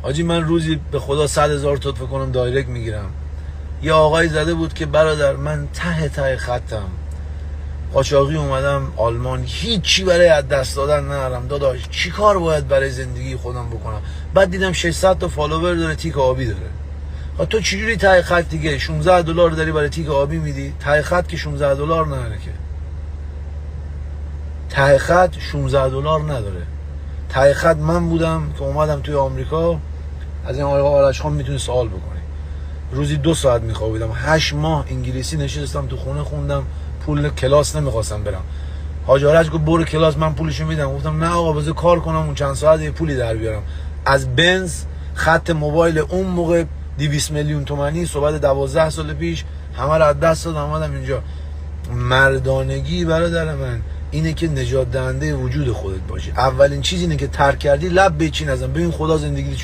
حاجی من روزی به خدا 100,000 تا فکر کنم دایرکت میگیرم. یه آقای زده بود که برادر من ته خطم، قاچاقی اومدم آلمان، هیچی برای از دست دادن ندارم داداش، چی کار باید برای زندگی خودم بکنم؟ بعد دیدم 600 تا فالوور داره، تیک آبی داره. تو چجوری ته خط دیگه 16 دلار داری برای تیک آبی میدی؟ ته خط که 16 دلار نداره که، ته خط 16 دلار نداره. ته خط من بودم که اومدم توی آمریکا، از این آقای آرش خان میتونی سوال بکنی، روزی 2 ساعت میخوابیدم، 8 ماه انگلیسی نشستم تو خونه خوندم، پول کلاس نمیخواستم برم. حاج آرش گفت برو کلاس من پولشو میدم. گفتم نه آقا بذار کار کنم اون چند ساعت یه پولی در بیارم. از بنز خط موبایل اون موقع 200 میلیون تومانی، صحبت 12 سال پیش، همه رو از دست دادم اومدم اینجا. مردانگی برادر من اینه که نجات دهنده وجود خودت باشی. اولین چیز اینه که ترک کردی لب بچین ازم، ببین خدا زندگی